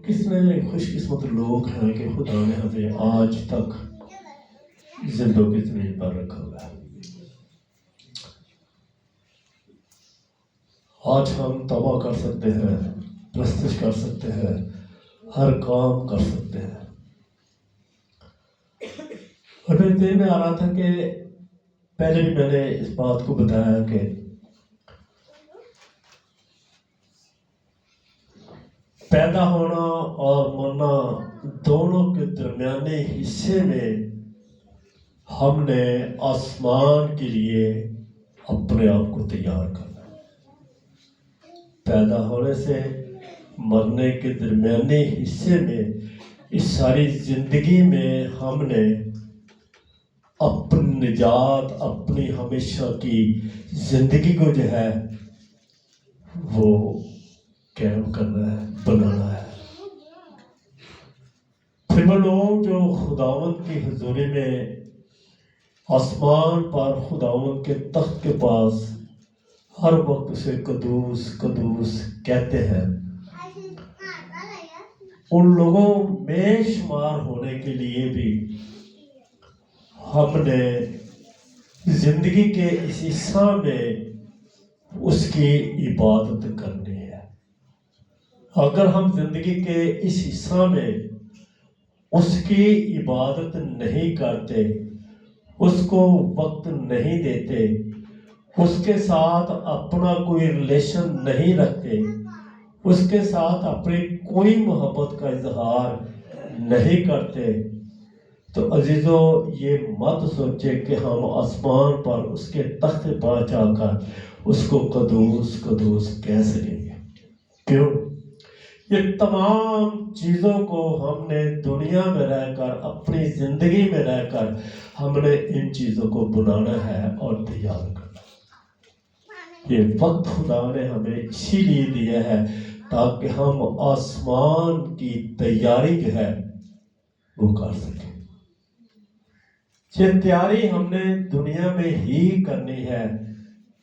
کتنے خوش قسمت لوگ ہیں کہ خدا نے ہمیں آج تک زندوں کی زمین پر رکھا ہوا ہے. آج ہم توبہ کر سکتے ہیں، پرستش کر سکتے ہیں، ہر کام کر سکتے ہیں. اور میرے دل میں آ رہا تھا کہ پہلے بھی میں نے اس بات کو بتایا کہ پیدا ہونا اور مرنا دونوں کے درمیانے حصے میں ہم نے آسمان کے لیے اپنے آپ کو تیار کرنا. پیدا ہونے سے مرنے کے درمیانے حصے میں اس ساری زندگی میں ہم نے اپنی نجات، اپنی ہمیشہ کی زندگی کو جو ہے وہ قائم کرنا ہے، بنانا ہے. پھر وہ لوگ جو خداوند کی حضوری میں آسمان پر خداوند کے تخت کے پاس ہر وقت اسے قدوس قدوس کہتے ہیں، ان لوگوں میں شمار ہونے کے لیے بھی ہم نے زندگی کے اس حصہ میں اس کی عبادت کرنی ہے. اگر ہم زندگی کے اس حصہ میں اس کی عبادت نہیں کرتے، اس کو وقت نہیں دیتے، اس کے ساتھ اپنا کوئی ریلیشن نہیں رکھتے، اس کے ساتھ اپنی کوئی محبت کا اظہار نہیں کرتے، تو عزیزو یہ مت سوچے کہ ہم آسمان پر اس کے تخت پر جا کر اس کو قدوس قدوس کہہ سکیں گے. کیوں؟ یہ تمام چیزوں کو ہم نے دنیا میں رہ کر، اپنی زندگی میں رہ کر ہم نے ان چیزوں کو بنانا ہے اور تیار کرنا. یہ وقت خدا نے ہمیں اسی لیے دیا ہے تاکہ ہم آسمان کی تیاری جو ہے وہ کر سکیں. یہ تیاری ہم نے دنیا میں ہی کرنی ہے.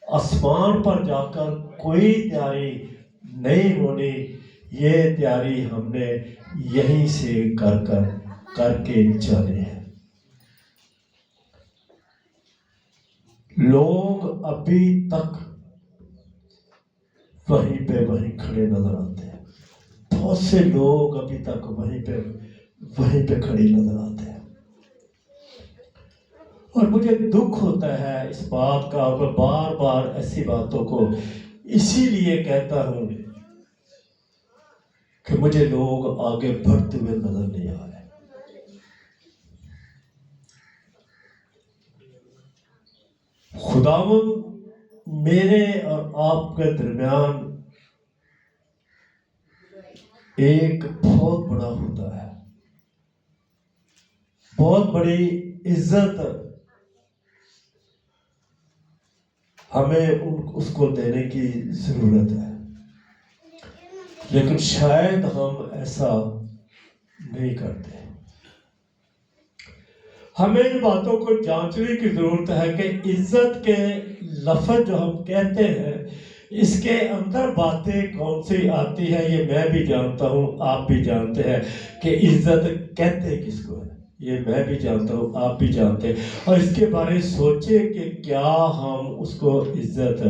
آسمان پر جا کر کوئی تیاری نہیں ہونی. یہ تیاری ہم نے یہیں سے کر کے جانے ہیں. لوگ ابھی تک وہیں پہ کھڑے نظر آتے ہیں. بہت سے لوگ ابھی تک وہیں پہ کھڑے نظر آتے ہیں. اور مجھے دکھ ہوتا ہے اس بات کا. میں بار بار ایسی باتوں کو اسی لیے کہتا ہوں کہ مجھے لوگ آگے بڑھتے ہوئے نظر نہیں آ رہے. خداوند میرے اور آپ کے درمیان ایک بہت بڑا ہوتا ہے، بہت بڑی عزت ہمیں اس کو دینے کی ضرورت ہے. لیکن شاید ہم ایسا نہیں کرتے. ہمیں ان باتوں کو جانچنے کی ضرورت ہے کہ عزت کے لفظ جو ہم کہتے ہیں اس کے اندر باتیں کون سی آتی ہے. یہ میں بھی جانتا ہوں، آپ بھی جانتے ہیں کہ عزت کہتے کس کو ہے. یہ میں بھی جانتا ہوں، آپ بھی جانتے ہیں. اور اس کے بارے میں سوچیں کہ کیا ہم اس کو عزت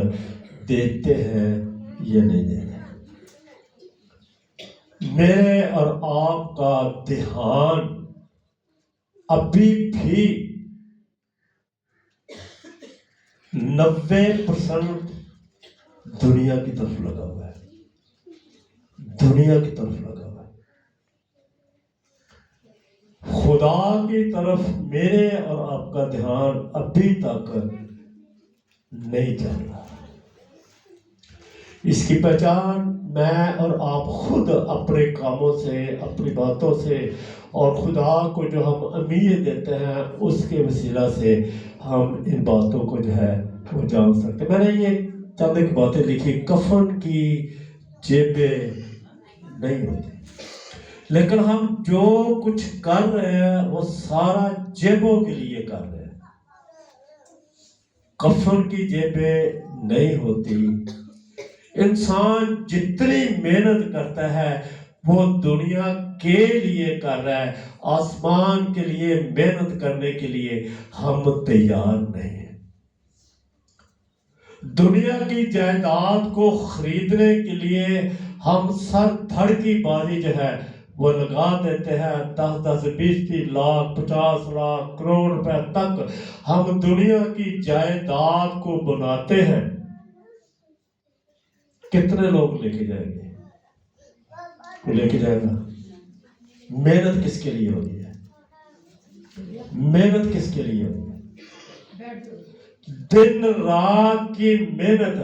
دیتے ہیں یا نہیں دیتے. میرے اور آپ کا دھیان ابھی بھی 90% دنیا کی طرف لگا ہوا ہے. دنیا کی طرف لگا ہوا ہے. خدا کی طرف میرے اور آپ کا دھیان ابھی تک نہیں چل رہا. اس کی پہچان میں اور آپ خود اپنے کاموں سے، اپنی باتوں سے، اور خدا کو جو ہم اہمیت دیتے ہیں اس کے وسیلہ سے ہم ان باتوں کو جو ہے وہ جان سکتے. میں نے یہ چند ایک باتیں لکھی. کفن کی جیبیں نہیں ہوتی، لیکن ہم جو کچھ کر رہے ہیں وہ سارا جیبوں کے لیے کر رہے ہیں. کفن کی جیبیں نہیں ہوتی. انسان جتنی محنت کرتا ہے وہ دنیا کے لیے کر رہا ہے، آسمان کے لیے محنت کرنے کے لیے ہم تیار نہیں ہیں۔ دنیا کی جائیداد کو خریدنے کے لیے ہم سر دھڑ کی بازی جو ہے وہ لگا دیتے ہیں، 10-20 لاکھ 50 لاکھ کروڑ روپے تک ہم دنیا کی جائیداد کو بناتے ہیں۔ کتنے لوگ لے کے جائیں گے؟ کوئی لے کے جائے گا؟ محنت کس کے لیے ہوئی ہے؟ محنت کس کے لیے ہوئی ہے؟ دن رات کی محنت۔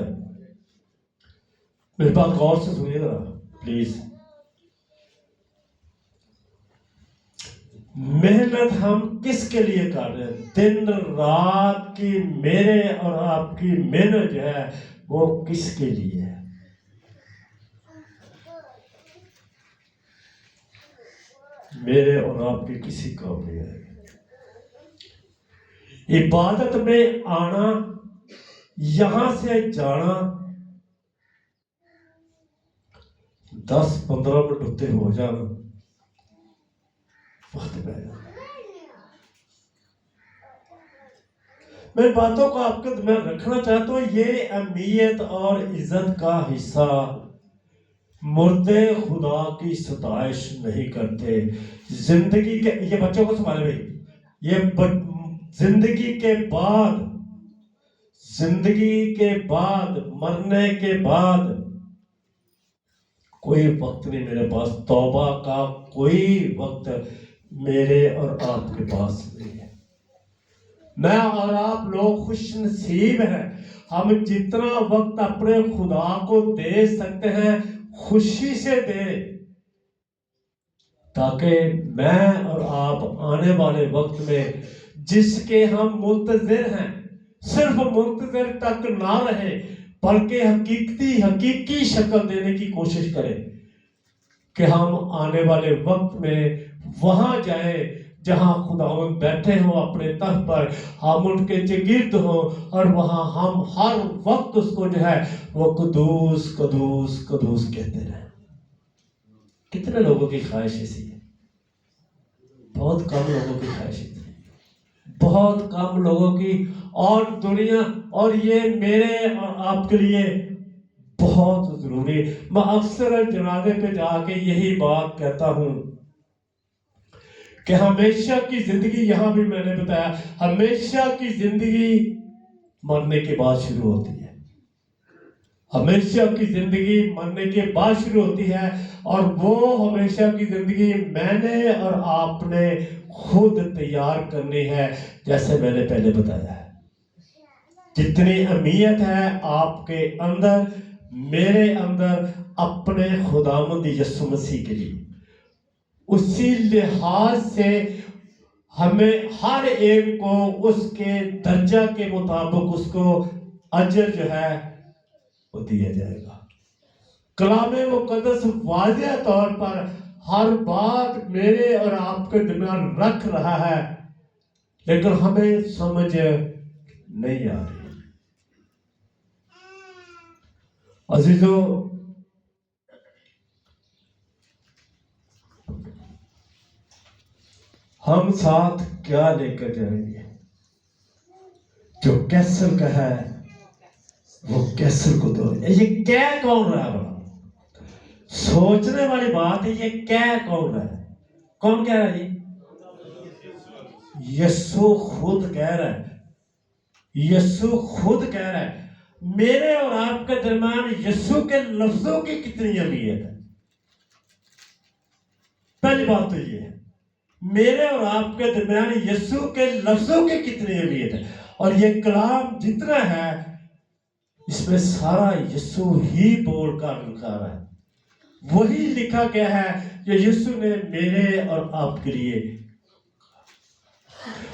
میری بات غور سے سنیے ذرا پلیز۔ محنت ہم کس کے لیے کر رہے ہیں؟ دن رات کی میرے اور آپ کی محنت جو ہے وہ کس کے لیے ہے؟ میرے اور آپ کے کسی کام نہیں آئے گی۔ عبادت میں آنا، یہاں سے جانا 10-15 منٹ ہوتے ہو جانا، وقت پہ جانا۔ میں باتوں کو آپ کے درمیان رکھنا چاہتا ہوں، یہ اہمیت اور عزت کا حصہ مردے خدا کی ستائش نہیں کرتے۔ زندگی کے، یہ بچوں کو سنبھالے بھائی، یہ زندگی کے بعد مرنے کے بعد کوئی وقت نہیں میرے پاس، توبہ کا کوئی وقت میرے اور آپ کے پاس نہیں ہے۔ میں اور آپ لوگ خوش نصیب ہیں، ہم جتنا وقت اپنے خدا کو دے سکتے ہیں خوشی سے دیں، تاکہ میں اور آپ آنے والے وقت میں جس کے ہم منتظر ہیں صرف منتظر تک نہ رہے، بلکہ حقیقی شکل دینے کی کوشش کریں کہ ہم آنے والے وقت میں وہاں جائیں جہاں خداوند بیٹھے ہوں اپنے تخت پر، ہم ان کے چگرد ہوں اور وہاں ہم ہر وقت اس کو جو ہے وہ قدوس قدوس قدوس کہتے رہیں۔ کتنے لوگوں کی خواہش ایسی ہے؟ بہت کم لوگوں کی خواہش ہے، بہت کم لوگوں کی، اور دنیا اور یہ میرے اور آپ کے لیے بہت ضروری ہے۔ میں اکثر جنازے پہ جا کے یہی بات کہتا ہوں کہ ہمیشہ کی زندگی، یہاں بھی میں نے بتایا، ہمیشہ کی زندگی مرنے کے بعد شروع ہوتی ہے۔ ہمیشہ کی زندگی مرنے کے بعد شروع ہوتی ہے، اور وہ ہمیشہ کی زندگی میں نے اور آپ نے خود تیار کرنی ہے، جیسے میں نے پہلے بتایا ہے۔ جتنی اہمیت ہے آپ کے اندر، میرے اندر، اپنے خداوند یسوع مسیح کے لیے، اسی لحاظ سے ہمیں ہر ایک کو اس کے درجہ کے مطابق اس کو اجر جو ہے وہ دیا جائے گا۔ کلام مقدس واضح طور پر ہر بات میرے اور آپ کے درمیان رکھ رہا ہے، لیکن ہمیں سمجھ نہیں آ رہی۔ عزیزو، ہم ساتھ کیا لے کر جائیں گے؟ جو کیسر کا ہے وہ کیسر کو دو۔ یہ کہہ کون رہا ہے؟ بڑا سوچنے والی بات ہے، یہ کہہ کون رہا ہے؟ کون کہہ رہا ہے جی؟ یسوع خود کہہ رہا ہے۔ یسوع خود کہہ رہا ہے۔ میرے اور آپ کے درمیان یسوع کے لفظوں کی کتنی اہمیت ہے؟ پہلی بات تو یہ ہے، میرے اور آپ کے درمیان یسوع کے لفظوں کی کتنی اہمیت ہے۔ اور یہ کلام جتنا ہے اس میں سارا یسوع ہی بول کر لکھا رہا ہے، وہی لکھا گیا ہے جو یسوع نے میرے اور آپ کے لیے۔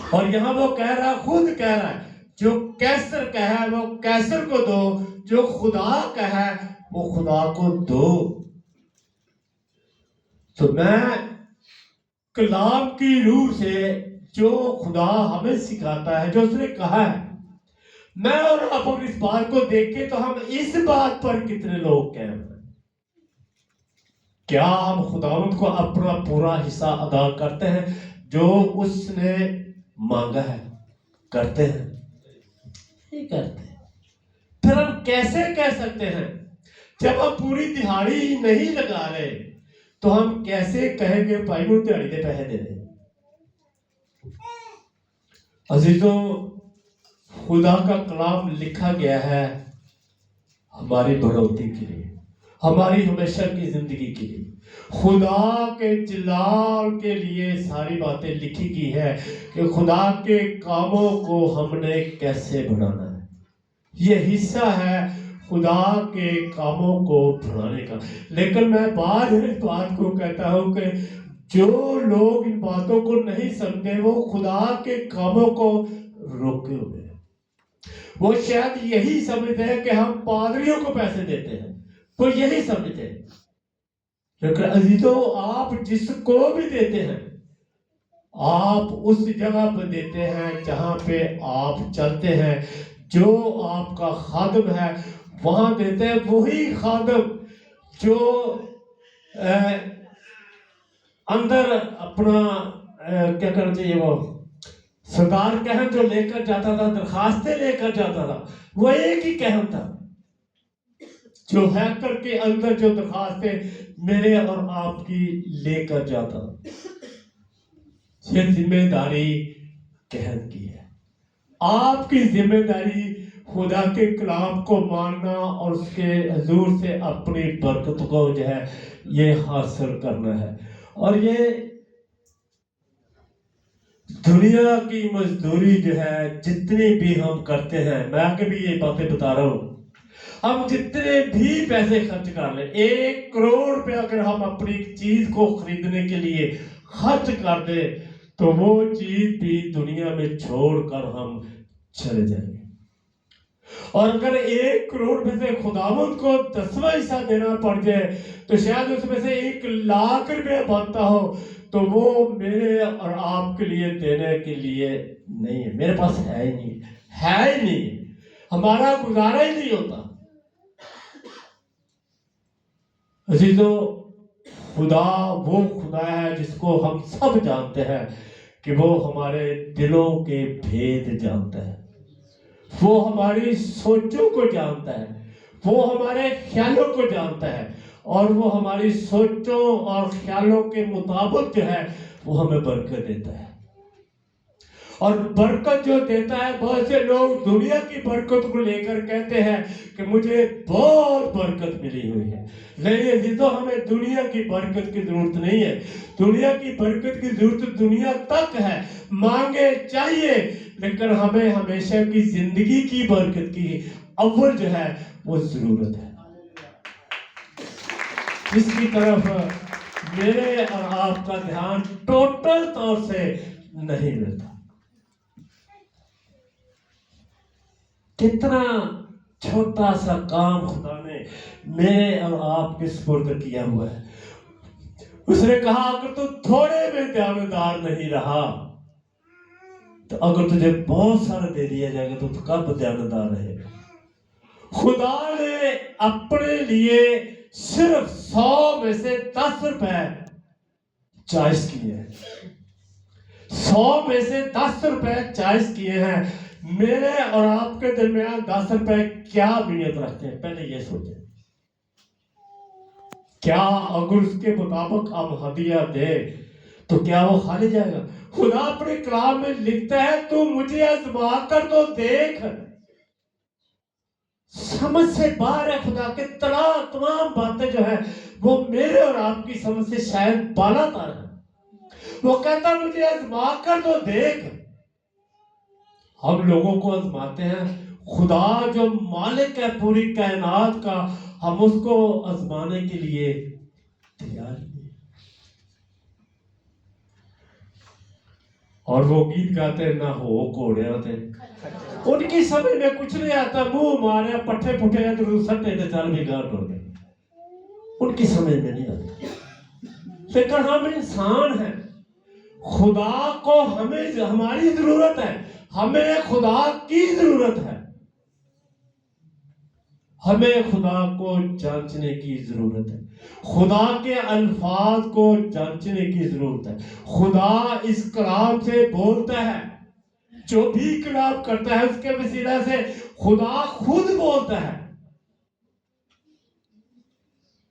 اور یہاں وہ کہہ رہا، خود کہہ رہا ہے، جو کیسر کا ہے وہ کیسر کو دو، جو خدا کا ہے وہ خدا کو دو۔ تو میں کلام کی روح سے جو خدا ہمیں سکھاتا ہے، جو اس نے کہا ہے، میں اور آپ اگر اس بات کو دیکھیں تو ہم اس بات پر کتنے لوگ کہہ رہے ہیں؟ کیا ہم خداوند کو اپنا پورا حصہ ادا کرتے ہیں جو اس نے مانگا ہے؟ کرتے ہیں؟ نہیں کرتے۔ پھر ہم کیسے کہہ سکتے ہیں جب ہم پوری دہاڑی ہی نہیں لگا رہے تو ہم کیسے کہیں گے بھائی وہ دہاڑی دے پیسے دے دیں؟ عزیزوں، خدا کا کلام لکھا گیا ہے ہماری بڑھوتی کے لیے، ہماری ہمیشہ کی زندگی کے لیے، خدا کے جلال کے لیے ساری باتیں لکھی کی ہے کہ خدا کے کاموں کو ہم نے کیسے بڑھانا ہے۔ یہ حصہ ہے خدا کے کاموں کو بڑھانے کا۔ لیکن میں بعد اس بات کو کہتا ہوں کہ جو لوگ ان باتوں کو نہیں سمجھتے وہ خدا کے کاموں کو روکے ہوئے ہیں۔ وہ شاید یہی سمجھتے ہیں کہ ہم پادریوں کو پیسے دیتے ہیں، وہ یہی سمجھتے ہیں۔ لیکن عزیزوں، آپ جس کو بھی دیتے ہیں آپ اس جگہ پہ دیتے ہیں جہاں پہ آپ چلتے ہیں، جو آپ کا خادم ہے وہاں دیتے ہیں۔ وہی خادم جو اندر اپنا کیا کرنا چاہیے، وہ سردار کہن جو لے کر جاتا تھا، درخواستیں لے کر جاتا تھا، وہ ایک ہی کہن تھا جو ہیکل کے اندر جو درخواستیں میرے اور آپ کی لے کر جاتا۔ یہ ذمہ داری کہن کی ہے۔ آپ کی ذمہ داری خدا کے کلام کو ماننا اور اس کے حضور سے اپنی برکت کو جو ہے یہ حاصل کرنا ہے۔ اور یہ دنیا کی مزدوری جو ہے جتنی بھی ہم کرتے ہیں، میں آگے بھی یہ باتیں بتا رہا ہوں، ہم جتنے بھی پیسے خرچ کر لیں، 1 کروڑ روپے اگر ہم اپنی چیز کو خریدنے کے لیے خرچ کر دیں تو وہ چیز بھی دنیا میں چھوڑ کر ہم چلے جائیں گے۔ اور اگر 1 کروڑ میں سے خداوند کو 10واں حصہ دینا پڑ جائے تو شاید اس میں سے 1,00,000 روپے بنتا ہو تو وہ میرے اور آپ کے لیے دینے کے لیے نہیں ہے، میرے پاس ہے ہی نہیں، ہے ہی نہیں، ہمارا گزارا ہی نہیں ہوتا۔ عزیزوں، خدا وہ خدا ہے جس کو ہم سب جانتے ہیں کہ وہ ہمارے دلوں کے بھید جانتا ہے، وہ ہماری سوچوں کو جانتا ہے، وہ ہمارے خیالوں کو جانتا ہے، اور وہ ہماری سوچوں اور خیالوں کے مطابق جو ہے وہ ہمیں برکت دیتا ہے۔ اور برکت جو دیتا ہے، بہت سے لوگ دنیا کی برکت کو لے کر کہتے ہیں کہ مجھے بہت برکت ملی ہوئی ہے۔ نہیں عزیزوں، ہمیں دنیا کی برکت کی ضرورت نہیں ہے۔ دنیا کی برکت کی ضرورت دنیا تک ہے، مانگے چاہیے، لیکن ہمیں ہمیشہ کی زندگی کی برکت کی اول جو ہے وہ ضرورت ہے، اس کی طرف میرے اور آپ کا دھیان ٹوٹل طور سے نہیں ملتا۔ کتنا چھوٹا سا کام خدا نے میرے اور آپ کے سپرد کیا ہوا ہے۔ اس نے کہا اگر تو تھوڑے میں دیانتدار نہیں رہا تو اگر تجھے بہت سارا دے دیا جائے گا تو کب دیانتدار رہے گا؟ خدا نے اپنے لیے صرف 100 میں سے 10 روپے چوائس کیے ہیں، 100 میں سے 10 روپے چوائس کیے ہیں۔ میرے اور آپ کے درمیان 10 روپے کیا اہمیت رکھتے ہیں؟ پہلے یہ سوچیں، کیا اگر اس کے مطابق ہم ہدیہ دے تو کیا وہ خالی جائے گا؟ خدا اپنے کلام میں لکھتا ہے تو مجھے آزما کر تو دیکھ۔ سمجھ سے باہر ہے خدا کے تمام باتیں جو ہیں وہ میرے اور آپ کی سمجھ سے شاید بالا تر ہے۔ وہ کہتا مجھے آزما کر تو دیکھ۔ ہم لوگوں کو آزماتے ہیں، خدا جو مالک ہے پوری کائنات کا، ہم اس کو آزمانے کے لیے تیار نہیں۔ اور وہ گیت گاتے ہیں، نہ ہو کوڑے ہوتے، ان کی سمجھ میں کچھ نہیں آتا، منہ مارے پٹھے پھٹے ہیں تو سٹے تھے چل بھی گاٹ ہو گئے، ان کی سمجھ میں نہیں آتا۔ لیکن ہم انسان ہیں، خدا کو ہمیں ہماری ضرورت ہے، ہمیں خدا کی ضرورت ہے۔ ہمیں خدا کو جانچنے کی ضرورت ہے، خدا کے الفاظ کو جانچنے کی ضرورت ہے۔ خدا اس کلام سے بولتا ہے، جو بھی کلام کرتا ہے اس کے وسیلہ سے خدا خود بولتا ہے۔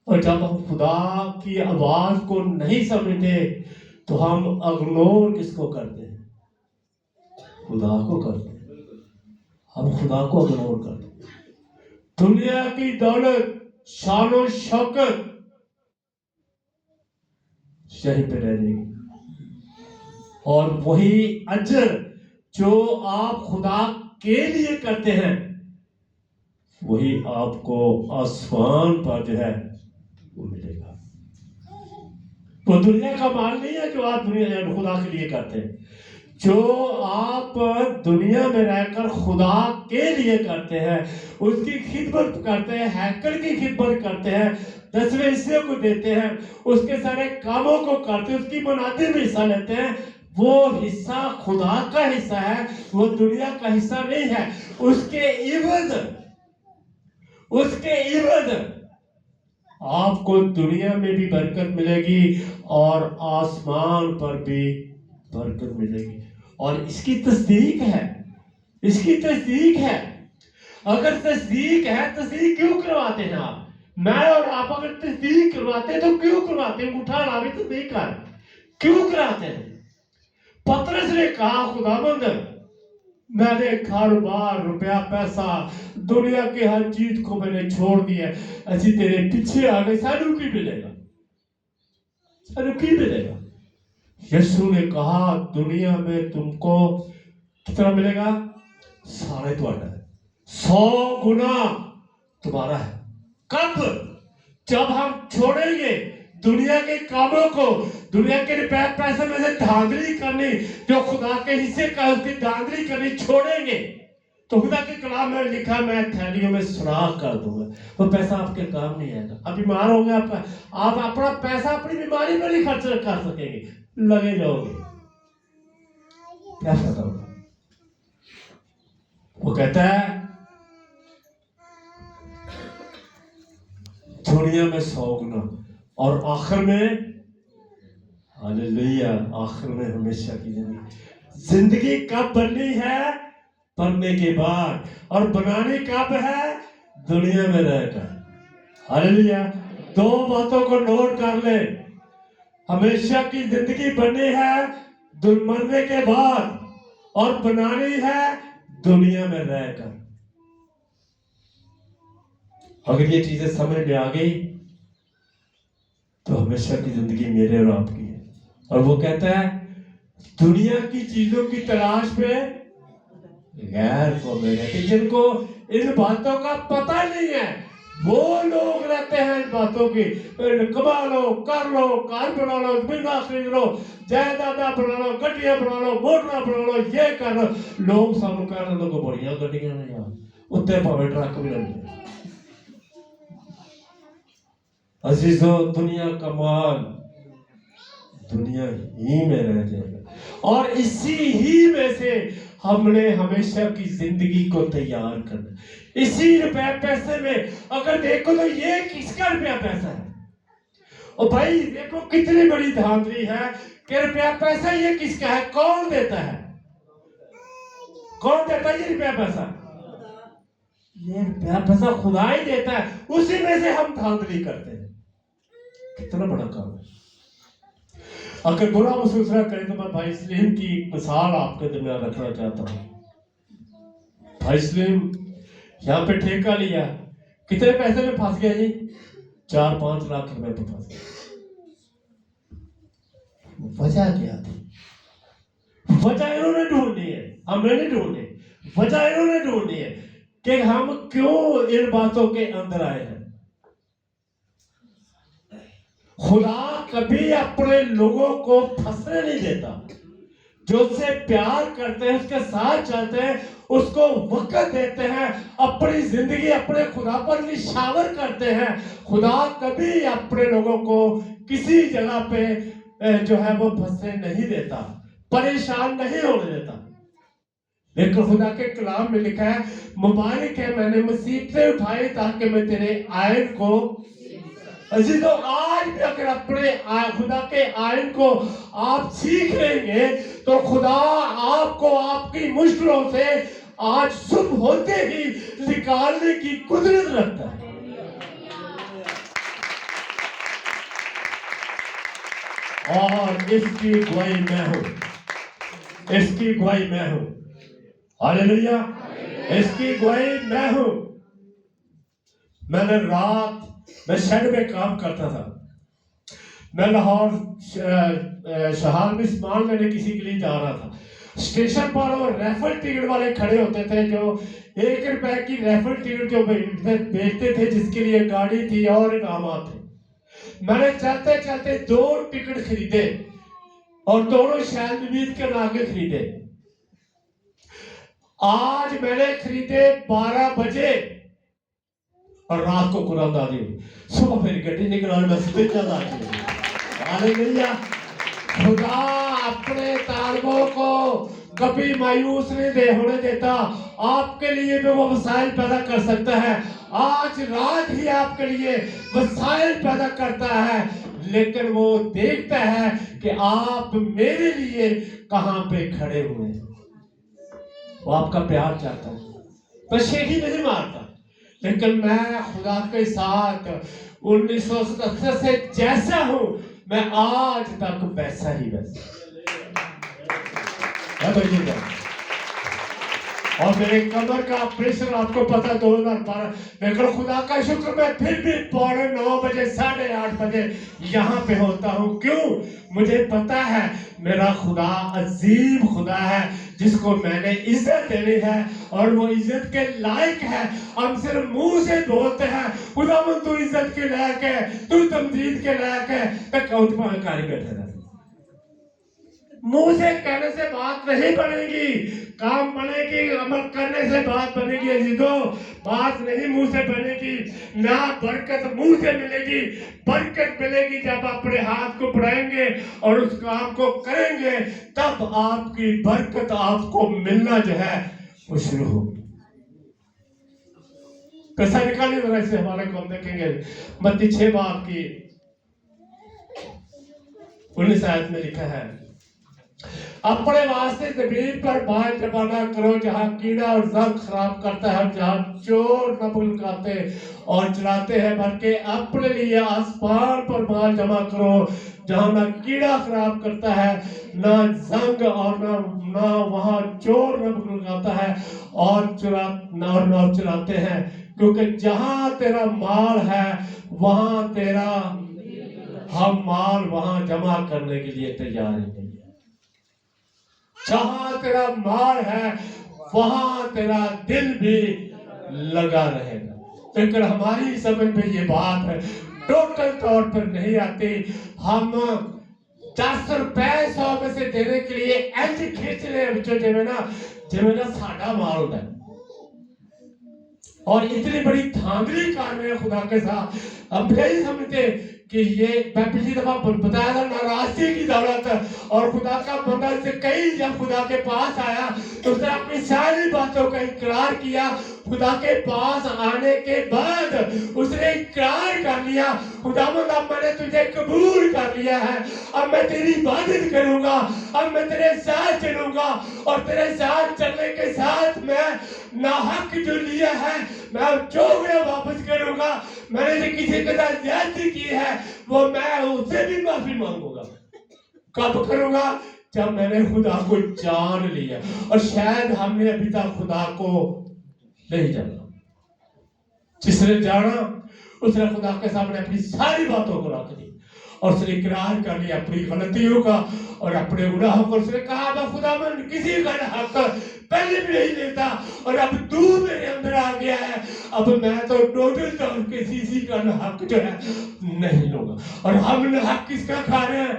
اور جب ہم خدا کی آواز کو نہیں سمجھتے تو ہم اگنور کس کو کرتے ہیں؟ خدا کو کرتے ہیں۔ ہم خدا کو اگنور کرتے ہیں۔ دنیا کی دولت، شان و شوکت یہیں پہ رہ جائے گی، اور وہی اجر جو آپ خدا کے لیے کرتے ہیں وہی آپ کو آسمان پر جو ہے وہ ملے گا۔ وہ دنیا کا مال نہیں ہے جو آپ دنیا خدا کے لیے کرتے ہیں۔ جو آپ دنیا میں رہ کر خدا کے لیے کرتے ہیں، اس کی خدمت کرتے ہیں، ہیکل کی خدمت کرتے ہیں، 10ویں حصے کو دیتے ہیں، اس کے سارے کاموں کو کرتے ہیں، اس کی منادی میں حصہ لیتے ہیں، وہ حصہ خدا کا حصہ ہے، وہ دنیا کا حصہ نہیں ہے۔ اس کے عوض آپ کو دنیا میں بھی برکت ملے گی اور آسمان پر بھی برکت ملے گی۔ اور اس کی تصدیق ہے۔ اگر تصدیق ہے، تصدیق کیوں کرواتے ہیں آپ؟ میں اور آپ اگر تصدیق کرواتے ہیں تو کیوں کرواتے ہیں؟ اٹھا لا بھی تصدیق کر، کیوں کراتے ہیں؟ پطرس نے کہا خداوند میں نے کاروبار، روپیہ، پیسہ، دنیا کے ہر چیز کو میں نے چھوڑ دیا، اسی تیرے پیچھے آگے سانو کی ملے گا؟ یسوع نے کہا دنیا میں تم کو کتنا ملے گا؟ سارے تمہارا ہے، 100 گنا تمہارا ہے۔ کب؟ جب ہم چھوڑیں گے دنیا کے کاموں کو، دنیا کے روپے پیسے میں سے دھاندلی کرنی، جو خدا کے حصے کا اس کی دھاندلی کرنی چھوڑیں گے تو خدا کے کلام میں لکھا میں تھیلیوں میں سوراخ کر دوں گا، وہ پیسہ آپ کے کام نہیں آئے گا۔ آپ بیمار ہوں گے، آپ اپنا پیسہ اپنی بیماری پر نہیں خرچ کر سکیں گے، لگے جاؤ گے، کیا فائدہ ہوگا؟ وہ کہتا ہے دنیا میں 100 گنا، اور آخر میں ہاللیلویا، آخر میں ہمیشہ کی زندگی کب بننی ہے؟ بننے کے بعد، اور بنانی کب ہے؟ دنیا میں رہ کر۔ ہاللیلویا، 2 باتوں کو نوٹ کر لیں، ہمیشہ کی زندگی بننی ہے مرنے کے بعد، اور بنانی ہے دنیا میں رہ کر۔ اگر یہ چیزیں سمجھ میں آ گئی تو ہمیشہ کی زندگی میرے اور آپ کی ہے۔ اور وہ کہتا ہے دنیا کی چیزوں کی تلاش میں غیر قومیں رہتے، جن کو ان باتوں کا پتہ نہیں ہے، وہ لوگ رہتے ہیں ان باتوں کی، کما لو، کر لو، کار بنا لو، زمیناں خرید لو، جائیداداں بنا لو، گڈیاں بنا لو، موٹراں بنا لو، یہ کر لو۔ لوگ سانوں کہہ رہے لوگوں بڑیاں گڈیاں نے یار، اتنے پاوے ٹرک بھی نہیں ہے۔ عزیزو، دنیا کا مال دنیا ہی میں رہ جائے گا، اور اسی ہی میں سے ہم نے ہمیشہ کی زندگی کو تیار کرنا۔ اسی روپے پیسے میں اگر دیکھو تو یہ کس کا روپیہ پیسہ ہے؟ اور بھائی دیکھو کتنی بڑی دھاندلی ہے کہ روپیہ پیسہ یہ کس کا ہے؟ کون دیتا ہے؟ کون دیتا ہے یہ روپیہ پیسہ؟ یہ روپیہ پیسہ خدا ہی دیتا ہے، اسی میں سے ہم دھاندلی کرتے ہیں۔ کتنا بڑا کام ہے۔ اگر برا محسوس نہ کریں تو میں بھائی سلیم کی ایک مثال آپ کے درمیان رکھنا چاہتا ہوں۔ بھائی سلیم یہاں پہ ٹھیکہ لیا، کتنے پیسے میں پھنس گیا جی؟ 4-5 لاکھ روپے پہ پھنس گیا۔ وجہ کیا تھی؟ وجہ انہوں نے ڈھونڈنی ہے، ہم نے نہیں ڈھونڈنی۔ وجہ انہوں نے ڈھونڈنی ہے کہ ہم کیوں ان باتوں کے اندر آئے ہیں۔ خدا کبھی اپنے لوگوں کو پھنسنے نہیں دیتا، جو اس سے پیار کرتے ہیں، اس کے ساتھ چلتے ہیں، اس کو وقت دیتے ہیں، اپنی زندگی اپنے خدا پر نشاور کرتے ہیں۔ خدا کبھی اپنے لوگوں کو کسی جگہ پہ جو ہے وہ پھنسنے نہیں دیتا، پریشان نہیں ہونے دیتا۔ लेकिन खुदा के कलाम में लिखा है, मुबारक है मैंने मुसीबतें उठाई ताकि मैं तेरे आयन को। अजीजों, आज भी अगर अपने खुदा के आयन को आप सीख लेंगे तो खुदा आपको आपकी मुश्किलों से आज सुबह होते ही निकालने की कुदरत रखता है। और इसकी गवाही मैं हूं, इसकी गवाही मैं हूं। हालेलुया, इसकी गवाही मैं हूं। मैंने मैं शेड में काम करता था। मैं लाहौर शहाल में सामान लेने किसी के लिए जा रहा था। स्टेशन पर वो रैफल टिकट वाले खड़े होते थे जो 1 रुपए की रैफल टिकट जो बेचते थे, जिसके लिए गाड़ी थी और इनामात थे। मैंने चलते चलते 2 टिकट खरीदे और दोनों शायद नबीद के नागे खरीदे। आज मैंने खरीदे 12 बजे और रात को कुरान दादी हुई। सुबह मेरी गड्डी निकल मैं सीधे चला। हालेलुया। खुदा अपने तालिबों को कभी मायूस नहीं होने देता। आपके लिए भी वो वसाइल पैदा कर सकता है। आज रात ही आपके लिए वसाइल पैदा करता है, लेकिन वो देखता है कि आप मेरे लिए कहां पे खड़े हुए हैं। वो आपका प्यार चाहता है। पशेगी नहीं मारता, लेकिन मैं खुदा के साथ 1977 से जैसा हूं, मैं आज तक वैसा ही वैसा। और मेरे कमर का ऑपरेशन आपको पता 2012, लेकिन खुदा का शुक्र मैं फिर भी 9:15 बजे 8:30 बजे यहाँ पे होता हूँ। क्यों? मुझे पता है मेरा खुदा अजीम खुदा है, जिसको मैंने इज्जत देनी है और वो इज्जत के लायक है। हम सिर्फ मुंह से बोलते हैं खुदा तू इज्जत के लायक है, तू तमजीद के लायक है, कारी बैठे रहे। मुंह से कहने से बात नहीं बनेगी, काम बनेगी, अमल करने से बात बनेगी। अजीजों, बात नहीं मुंह से बनेगी, ना बरकत मुंह से मिलेगी। बरकत मिलेगी जब अपने हाथ को बढ़ाएंगे और उस काम को करेंगे, तब आपकी बरकत आपको मिलना जो है वो शुरू होगी। पैसा निकालिए जरा से हमारे को, हम देखेंगे मत्ती 6 बाब की 19 आयत में लिखा है, अपने वास्ते जमीन पर बाल जमाना करो जहाँ कीड़ा और जंग खराब करता है, जहाँ चोर नबुल खाते और चलाते हैं, बल्कि अपने लिए आसमान पर बाल जमा करो जहाँ ना कीड़ा खराब करता है, ना जंग और ना वहाँ चोर नबुल खाता है और चुराते हैं। क्योंकि जहाँ तेरा माल है वहाँ तेरा हम माल वहाँ जमा करने के लिए तैयार नहीं है। जहां तेरा माल है वहां तेरा दिल भी लगा रहेगा। लेकिन हमारी समझ में ये बात है टोटल तौर पर नहीं आती। हम 10 रुपए 100 में से देने के लिए ऐसे खींच रहे हैं बच्चों जिमें साडा माल होता है। और इतनी बड़ी धांधली कर रहे हैं खुदा के साथ। हम नहीं समझते कि ये मैं पिछली दफा बताया था नाराजगी की दौलत, और खुदा का बंदा से कई जब खुदा के पास आया तो उसने अपनी सारी बातों का इकरार किया। खुदा के पास आने के बाद उसने इकरार कर लिया, खुदावंद अब मैंने तुझे कबूल कर लिया है, अब मैं तेरी इबादत करूंगा, अब मैं तेरे साथ चलूंगा और तेरे साथ चलने के साथ मैं नाहक जो लिया है मैं जो वापस करूंगा। मैंने जो किसी के साथ ज्यादती की है वो मैं उससे भी माफी मांगूंगा। कब करूंगा? जब मैंने खुदा को जान लिया। और शायद हमने अभी तक खुदा को नहीं जाना। जिसने जाना उसने खुदा के सामने अपनी सारी बातों को रख दी और उसने इकरार कर लिया अपनी गलतियों का और अपने गुनाहों को। उसने कहा मैं खुदावंद किसी का हक पहले भी नहीं लेता और अब तू मेरे अंदर आ गया है, अब मैं तो टोटल तौर पे किसी का हक जो है नहीं लूंगा। और हम हक किसका खा रहे हैं?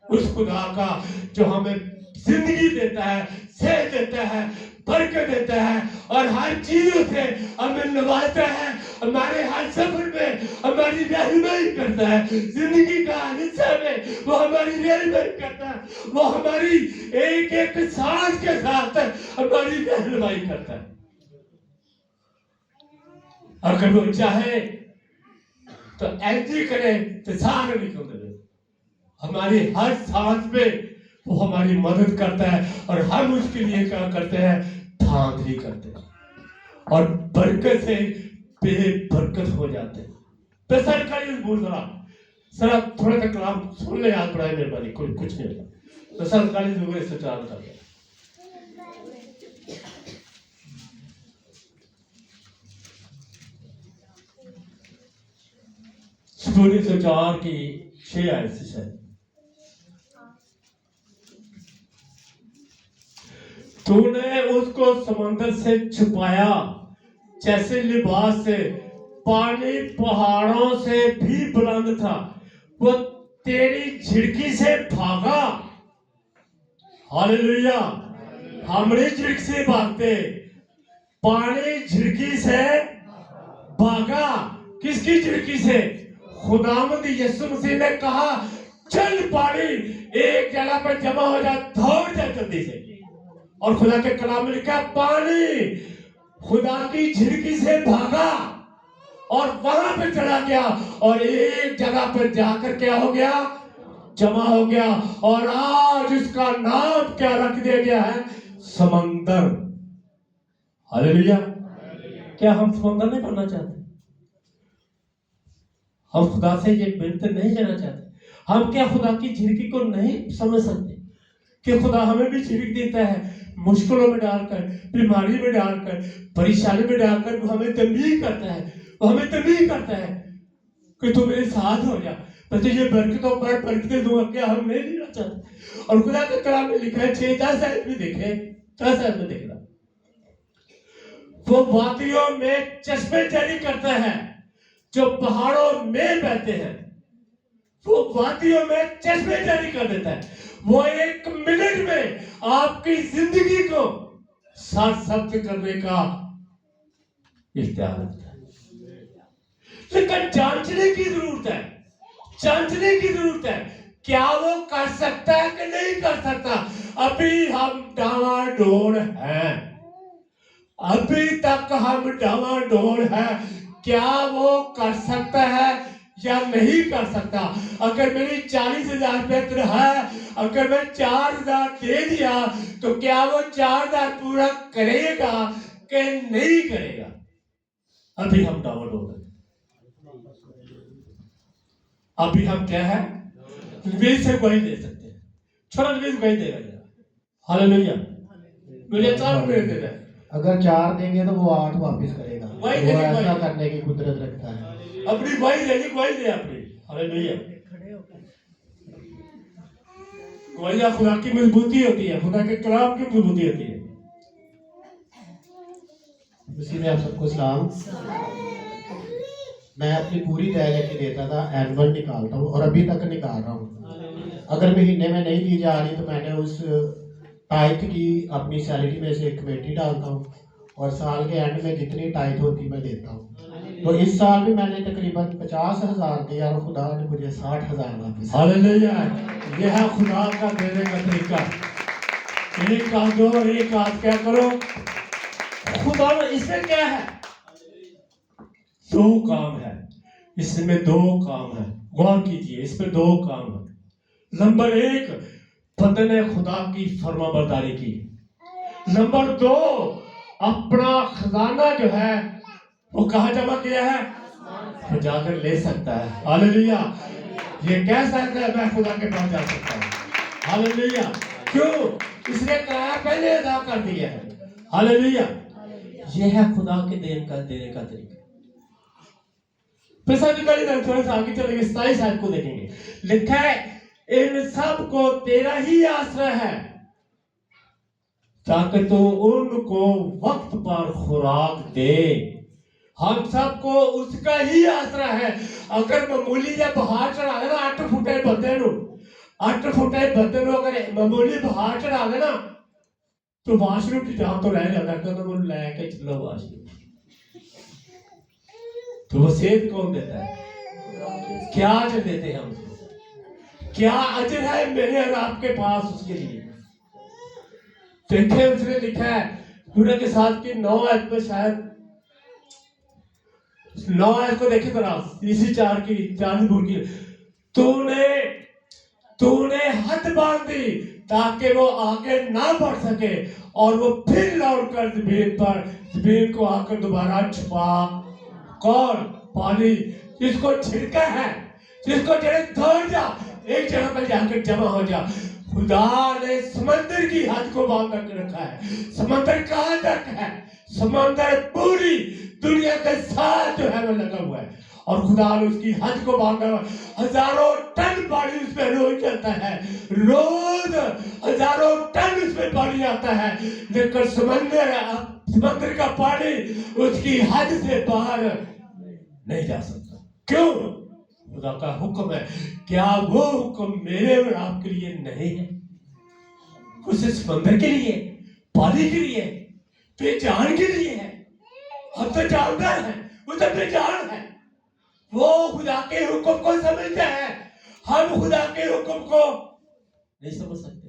उस खुदा का जो हमें जिंदगी देता है, सेहत देता है, बरकत देता है और हर चीजों से हमें नवाजता है, हमारे हर सफर में हमारी रहनुमाई करता है, जिंदगी का हिस्सा में वो हमारी रहनुमाई करता है, वो हमारी एक एक सांस के साथ हमारी रहनुमाई करता है। अगर वो चाहे तो ऐसी करे तो सारे निकल दे, हमारी हर सांस में वो हमारी मदद करता है और हम उसके लिए क्या करते हैं, धांधली करते हैं और बरकत से बेबरकत हो जाते हैं। पैसा निकालिए बोल जरा थोड़ा सा कलाम सुन ले, याद पड़ाए मेहरबानी, कोई कुछ नहीं होता। पैसा निकालिए जरूर से चाल कर सूर्य से 4 की 6 आयत से तूने उसको समंदर से छुपाया जैसे लिबास से, पानी पहाड़ों से भी बुलंद था, वो तेरी झिड़की से भागा। हालेलुया, हमारी झिड़की से भागते, पानी झिड़की से भागा। किसकी झिड़की से? खुदावंद यीशु मसीह ने कहा चल पानी एक जगह पर जमा हो जा, दौड़ जा जल्दी से। और खुदा के कलाम में लिखा पानी खुदा की झिड़की से भागा और वहां पे चला गया और एक जगह पर जाकर क्या हो गया, जमा हो गया। और आज उसका नाम क्या रख दिया गया है, समंदर। हालेलुया। क्या हम समंदर नहीं बनना चाहते? हम खुदा से ये बिनती नहीं करना चाहते? हम क्या खुदा की झिड़की को नहीं समझ सकते कि खुदा हमें भी झिड़क देता है, मुश्किलों में डालकर, बीमारी में डालकर, परेशानी में डालकर वो हमें तंबीह करता है, वो हमें तंबीह करता है कि तू मेरे साथ हो जा, मैं तुझे बरकतों पर बरकतें दूंगा। क्या हम नहीं लेना चाहते? और खुदा के कलाम में लिखा है 6-10 आयत में देखे, 10 आयत में देखना, वो वादियों में चश्मे जारी करता है जो पहाड़ों में बहते हैं। वो वादियों में चश्मे जारी कर देता है। वो 1 मिनट में आपकी जिंदगी को साथ करने का इख्तियार रखता है। लेकिन जांचने की जरूरत है, जांचने की जरूरत है, क्या वो कर सकता है कि नहीं कर सकता। अभी हम डावाडोल हैं, अभी तक हम डावाडोल हैं, क्या वो कर सकता है या नहीं कर सकता। अगर मेरी 40,000 रुपये है, अगर मैं 4,000 दे दिया तो क्या वो 4,000 पूरा करेगा कि नहीं करेगा। अभी हम डावाडोल हैं, अभी हम क्या है, निवेश से गवाही दे सकते हैं। छोटा निवेश गवाही देगा जरा। हालेलुया। मुझे 4 रुपये दे रहा है, अगर 4 देंगे तो वो 8 वापस करेगा। वो ऐसा करने की कुदरत रखता है। अपनी गवाही देगी, गवाही दे अपनी। हालेलुया। गवाही खुदा की मजबूती होती है, खुदा के कलाम की मजबूती होती है। उसी में आप सबको सलाम। मैं अपनी पूरी तय लेके देता था, एनुअल निकालता हूँ और अभी तक निकाल रहा हूँ। अगर महीने में नहीं दी जा रही तो मैंने उस टाइथ की अपनी सैलरी में से एक कमेटी डालता हूँ और साल के एंड में जितनी टाइथ होती मैं देता हूँ। तो इस साल भी मैंने तकरीबन 50,000 दिया और खुदा ने मुझे 60,000 वापस। हालेलुया। यह है खुदा का देने का तरीका। एक हाथ दो और एक हाथ क्या करो खुदा में। इसमें क्या है, 2 काम है, इसमें 2 काम है। गौर कीजिए, इसमें 2 काम है। नंबर 1 बंदे खुदा की फरमाबरदारी की। नंबर 2 अपना खजाना जो है वो कहाँ जमा किया है, वो जाकर ले सकता है। हालेलुया। ये कह सकता है मैं खुदा के पास जा सकता हूँ। हालेलुया। क्यों? इसने किराया पहले अदा कर दिया है। हालेलुया। ये है खुदा के देने का तरीका। पैसा निकालिए, थोड़ा सा आगे चलेंगे, 27 आयत को देखेंगे। लिखा है इन सब को तेरा ही आश्रय है ताकि तू उनको वक्त पर खुराक दे। हम सबको उसका ही आश्रय है। अगर मामूली या बहार चढ़ा देना 8 फुटे बंदे नु, 8 फुटे बंदे नु अगर मामूली बहार चढ़ा देना तो वाशरूम की जान तो रह जाता है, तो वो लेके चलो वाशरूम। तो वो सेहत कौन देता है? क्या अजर देते हैं उसको? क्या अजर है मेरे और आपके पास उसके लिए? देखे उसने लिखा है सूर्य के साथ की 9 आयत में शायद 9 आयत को देखे जरा, इसी 4 की 4 बुर की, तूने हद बांध दी ताकि वो आगे ना बढ़ सके और वो फिर लौट कर जमीन को आकर दोबारा छुपा। कौन? पानी जिसको छिड़का है, जिसको जड़े दौड़ जा, एक जगह पर जाकर जमा हो जा। खुदा ने समंदर की हद को बांध कर रखा है। समंदर कहाँ तक है? समंदर पूरी दुनिया के साथ जो है वो लगा हुआ है, और खुदा ने उसकी हद को बांधा हुआ। हजारों टन पानी उसमें रोज चलता है, रोज हजारों टन उसमें पानी आता है, लेकिन समंदर का पानी उसकी हद से बाहर नहीं जा सकता। क्यों? खुदा का हुक्म है। क्या वो हुक्म मेरे और आपके लिए नहीं है? उस समंदर के लिए, पानी के लिए, बेजान के लिए है। हम तो जानदार हैं, वो तो बेजान है। वो खुदा के हुक्म को समझते हैं, हम खुदा के हुक्म को नहीं समझ सकते।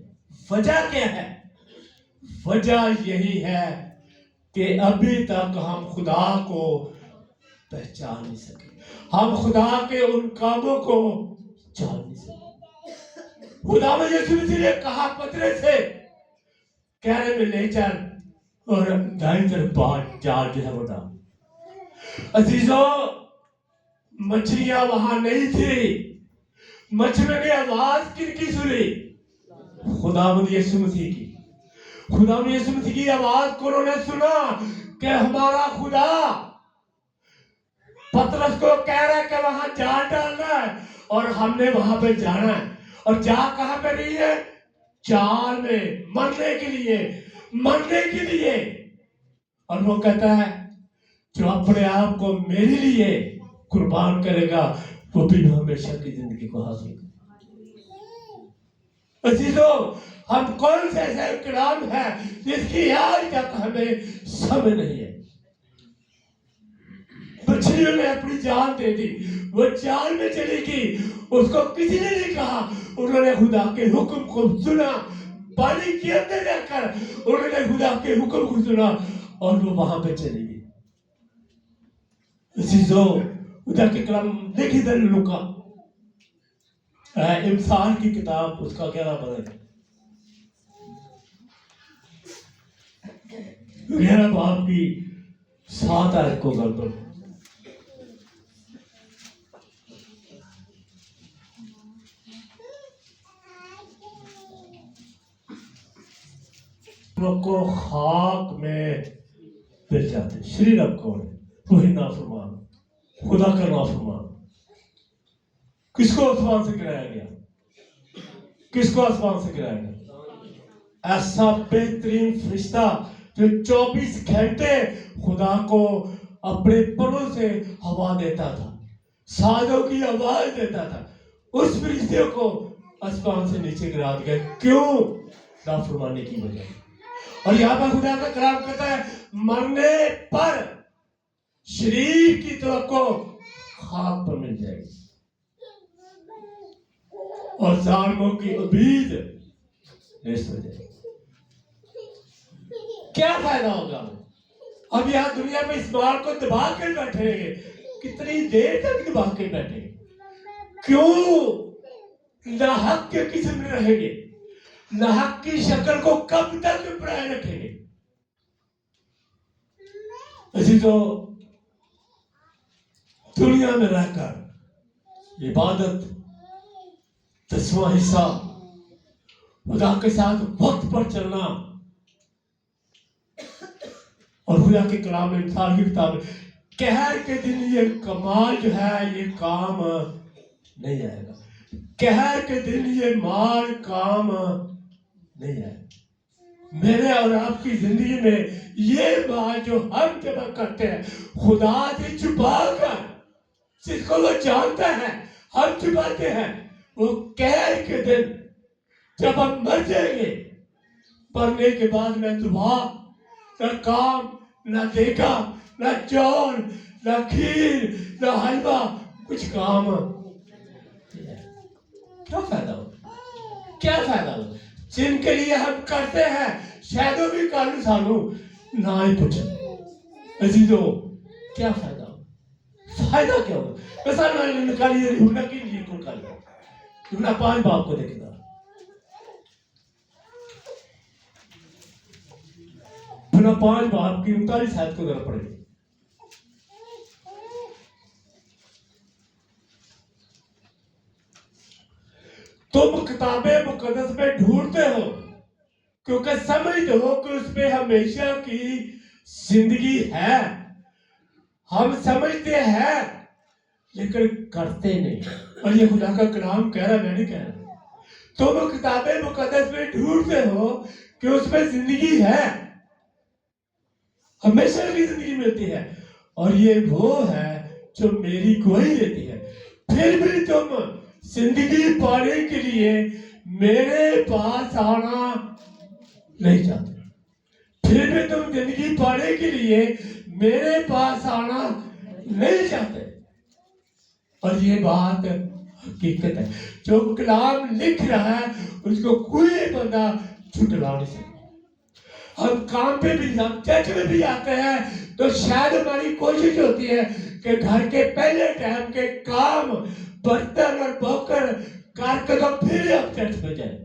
वजह क्या है? वजह यही है कि अभी तक हम खुदा को पहचान नहीं सके, हम खुदा के उन कामों को जान नहीं सके। खुदा में यीशु मसीह ने कहा पतरस से, कहने में ले चल और दाईं तरफ बाहर जाल जो है वो डाल। अजीजों, मछलियां वहां नहीं थी। मछलियों ने आवाज किनकी सुनी? खुदावंद यीशु मसीह की। खुदावंद यीशु मसीह की आवाज को उन्होंने सुना कि हमारा खुदा पतरस को कह रहा है कि वहां जाल डालना है और हमने वहां पे जाना है। और जा कहां पे रही है? जाल में, मरने के लिए, मरने के लिए। और वो कहता है जो अपने आप को मेरे लिए कुर्बान करेगा वो भी हमेशा की जिंदगी को हासिल करेगा। अजीजों, हम कौन से ऐसे कलाम है जिसकी आज तक हमें समझ नहीं है? मछलियों ने अपनी जान दे दी, वो जाल में चली गई, उसको किसी ने नहीं कहा। उन्होंने खुदा के हुक्म को सुना, पानी के अंदर जाकर उन्होंने खुदा के हुक्म को सुना और वो वहां पे चली गई। अजीजों, खुदा के कलाम देखिए जरा लूका इंसान की किताब, उसका 11 बाब 11 बाब की 7 आयत को गड़बड़। को खाक में मिल जाते। श्री रब कौन है? वही नाफरमान, खुदा का नाफरमान। किसको आसमान से गिराया गया? किसको आसमान से गिराया गया? ऐसा बेहतरीन फरिश्ता जो 24 घंटे खुदा को अपने परों से हवा देता था, साजों की आवाज देता था, उस फरिश्ते को आसमान से नीचे गिरा दिया। क्यों? नाफरमानी की वजह। और यहाँ पर खुदा का कलाम कहता है मरने पर शरीर की तवक्को खाक पर मिल जाएगी और जालिमों की उम्मीद नष्ट हो जाएगी। क्या फायदा होगा? अब यहाँ दुनिया में इस बार को दबा कर बैठेंगे, कितनी देर तक दबा कर बैठेंगे? क्यों नाहक के किस्म में रहेंगे? नाहक की शक्ल को कब तक बनाए रखेंगे? अजीजों, दुनिया में रहकर इबादत 10वां हिस्सा, खुदा के साथ वक्त पर चलना, और खुदा के कलाम में इंसान की किताब में कहर के दिन ये कमाल जो है ये काम नहीं आएगा। कहर के दिन ये माल काम नहीं है। मेरे और आपकी जिंदगी में ये बात जो हम जमा करते हैं खुदा से छुपा कर, जिसको वो जानता है हम छुपाते हैं, वो कहर के दिन जब हम मर जाएंगे, मरने के बाद न दुआ, न काम, न देखा, न चौल, न खीर, न हलवा, कुछ काम। क्या फायदा हो? क्या फायदा हो? जिनके लिए हम करते हैं शायद भी कानू सानू ना ही पूछो अजीजों, क्या फायदा हो? फायदा क्या होगा? पैसा निकालिए, यूना की लिए को निकालिए, यूना 5 बाप को देखेगा, यूना 5 बाप की 39 आयत को जरा पढ़ेगी। तुम किताबें मुकद्दस में ढूंढते हो क्योंकि समझते हो कि उसमें हमेशा की जिंदगी है। हम समझते हैं लेकिन करते नहीं। और ये खुदा का कलाम कह रहा है, मैं नहीं कह रहा। तुम किताबें मुकद्दस में ढूंढते हो कि उसमें जिंदगी है, हमेशा की जिंदगी मिलती है, और ये वो है जो मेरी गवाही देती है। फिर भी तुम जिंदगी पाने के लिए मेरे पास आना नहीं चाहते। फिर भी तुम जिंदगी पाने के लिए मेरे पास आना नहीं चाहते। और ये बात हकीकत है। जो कलाम लिख रहा है उसको कोई बंदा छुटला नहीं सकता। हम काम पे भी, हम चर्च में भी आते हैं तो शायद हमारी कोशिश होती है कि घर के पहले टाइम के काम, बर्तन और बौकर करके तो फिर हम चर्च में जाए।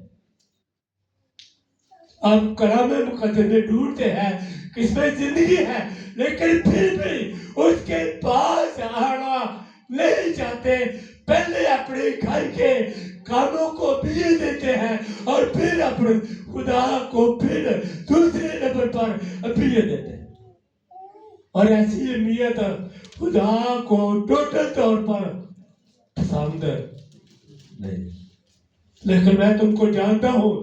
अब कलाम मुकद्दस में ढूंढते हैं कि इसमें जिंदगी है, लेकिन फिर भी उसके पास आना नहीं चाहते। पहले अपने घर के कामों को बिजी देते हैं और फिर अपने खुदा को फिर दूसरे नंबर पर बिजी देते हैं। और ऐसी अहमियत खुदा को टोटल तौर पर पसंद नहीं। लेकिन मैं तुमको जानता हूं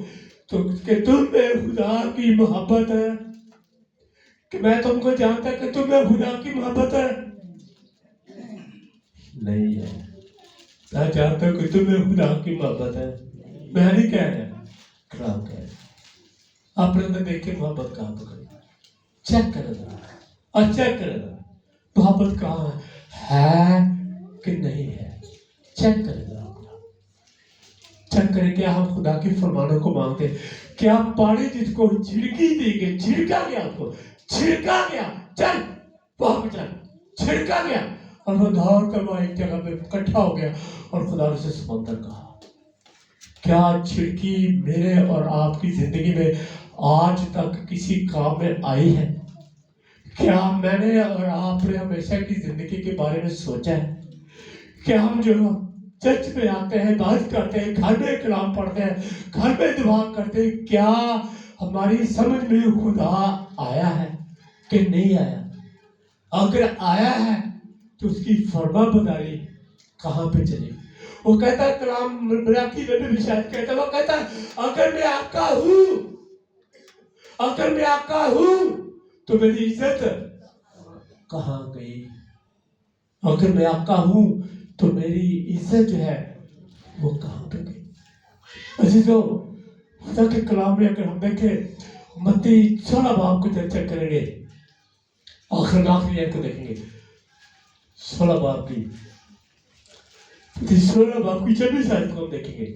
तो कि तुम में खुदा की मोहब्बत है, कि मैं तुमको जानता कि तुम में खुदा की मोहब्बत है नहीं है। मैं जानता हूं कि तुम में खुदा की मोहब्बत है। मैं नहीं कह रहा, कलाम कह रहा। अपने अंदर देख के मोहब्बत कहाँ तो करें, चेक करेगा, और चेक करेगा मोहब्बत कहाँ है कि नहीं है। चेक करेगा, चेक करें क्या हम खुदा की फरमानों को मांगते हैं। क्या पानी जिसको छिड़की दी गई, छिड़का गया, उसको छिड़का गया, चल वहां पे चल, छिड़का गया और वो दौड़ कर वहां एक जगह पे इकट्ठा हो गया और खुदा ने उसे समंदर कहा। क्या छिड़की मेरे और आपकी जिंदगी में आज तक किसी काम में आई है? क्या मैंने और आपने हमेशा की जिंदगी के बारे में सोचा है? क्या हम जो चर्च में आते हैं, बात करते हैं, घर में कलाम पढ़ते हैं, घर में दुआ करते हैं, क्या हमारी समझ में खुदा आया है कि नहीं आया? अगर आया है तो उसकी फरमा बरदारी कहाँ पे चली? वो कहता है, कलाम मलाकी नबी भी शायद कहता है, वो कहता है अगर मैं आपका हूँ, अगर मैं आपका हूँ तो मेरी इज्जत कहाँ गई? अगर मैं आपका हूँ तो मेरी इज्जत जो है वो कहाँ पे गई? अजीजों, खुदा के कलाम में अगर हम देखें, मत्ती 16 बाब को चर्चा करेंगे, आखिरी को देखेंगे, 16 बाब की 26 आयत को हम देखेंगे।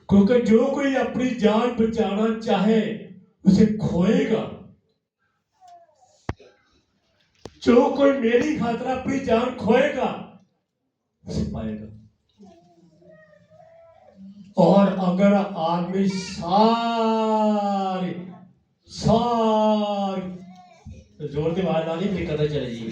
क्योंकि जो कोई अपनी जान बचाना चाहे उसे खोएगा, जो कोई मेरी खातिर अपनी जान खोएगा उसे पाएगा। और अगर आदमी सारी जोर के बाहर डाली फिर कदर चलेगी।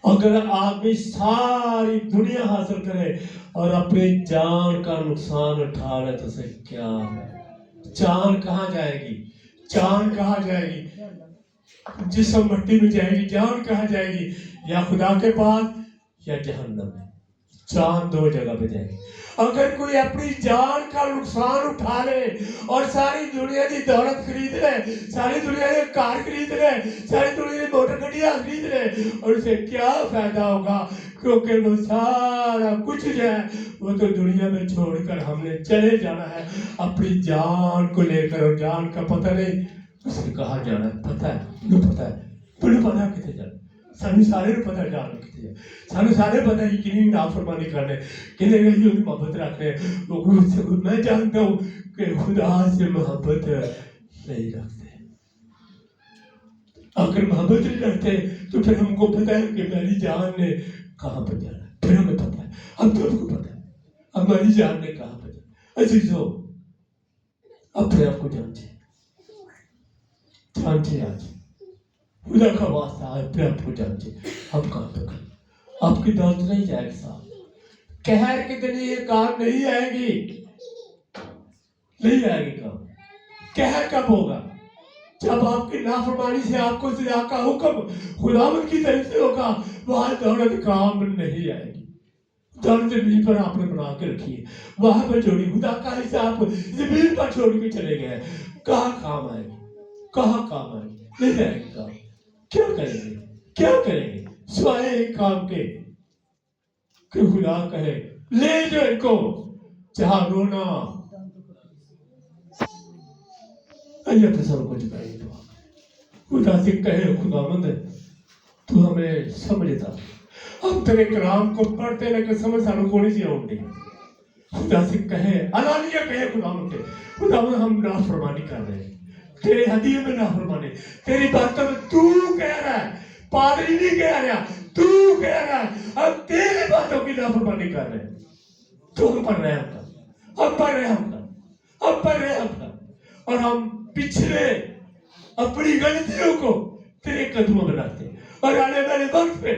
अगर आदमी सारी दुनिया हासिल करे और अपनी जान का नुकसान उठा ले तो उसे क्या है? जान कहाँ जाएगी? जान कहाँ जाएगी? जिस्म मिट्टी में जाएगी, जान कहाँ जाएगी? या खुदा के पास या जहन्नम में। जान दो जगह पे जाएगी। अगर कोई अपनी जान का नुकसान उठा ले और सारी दुनिया की दौलत खरीद ले, सारी दुनिया के कार खरीद ले, सारी दुनिया की मोटर गाड़ियां खरीद ले, और उसे क्या फायदा होगा? क्योंकि वो सारा कुछ जो है वो तो दुनिया में छोड़कर हमने चले जाना है अपनी जान को लेकर। और जान का पता नहीं उसे कहाँ जाना है, पता है? पता है, तुम्हें पता है कितने जाना? ਸਾਨੂੰ ਸਾਰੇ ਨੂੰ ਪਤਾ ਜਾਣ ਕਿਤੇ ਹੈ, ਸਾਨੂੰ ਸਾਰੇ ਪਤਾ है किन्हीं नाफरमानी करने किन्हीं नहीं उनकी मोहब्बत रखने लोगों मैं जानता हूँ कि खुदा से मोहब्बत नहीं रखते। अगर मोहब्बत नहीं रखते तो फिर हमको पता है कि मेरी जान ने कहाँ पर जाना, फिर हमें पता है, हम सबको पता है हमारी जान ने कहाँ पर जाना। अजीजों अपने आप को जांचिए आज, खुदा का वास्ता है, अपने आप को जांचिए हम कहाँ तक हैं। आपकी दौलत नहीं जाएगी साहब, कहर के दिन ये काम नहीं आएगी, नहीं आएगी काम। कहर कब होगा? जब आपकी नाफरमानी से आपको सजा का हुक्म खुदावंद की तरफ से होगा, वहां दौलत काम नहीं आएगी। दौलत जमीन पर आपने बना के रखी है, वहां पर छोड़ी, खुदा का हिसाब जमीन पर छोड़ के चले गए, कहाँ काम आएगी, कहाँ काम आएगी, नहीं आएगी काम। क्या करेंगे, क्या करेंगे सिवाय एक काम के कि खुदा कहे ले जाओ इनको जहां रोना। आइए अपने सर को झुकाइए, दुआ खुदा से कहे खुदावंद तू हमें समझता, हम तेरे कलाम को पढ़ते लेकिन समझ सानू को नहीं आउंदी। खुदा से कहे अलानिया कहे खुदावंद हम नाफरमानी कर रहे हैं, तेरे हदीये में नाफरमानी, तेरी बातों में तू कह रहा है, पादरी नहीं कह रहा, तू कह रहा है, हम तेरी बातों की नाफरमानी कर रहे हैं। तो हम पढ़ रहे हैं हम पढ़ रहे हैं और हम पिछले अपनी गलतियों को तेरे कदमों में रखते हैं, और आने वाले वक्त में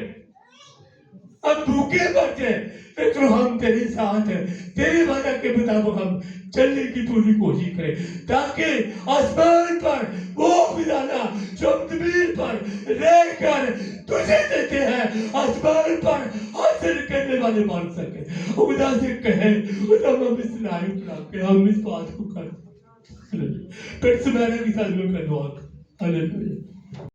हम भूखे मरते हैं लेकिन हम तेरे साथ हैं, तेरे वादा के मुताबिक हम चलने की पूरी कोशिश करें, ताकि आसमान पर वो खजाना जो जमीन पर रहकर तुझे देते हैं आसमान पर हासिल करने वाले बन सके। खुदा से कहे हम इस लाइफ बना के हम इस बात को कर फिर सुनाने की साथ में दुआ। हालेलुया।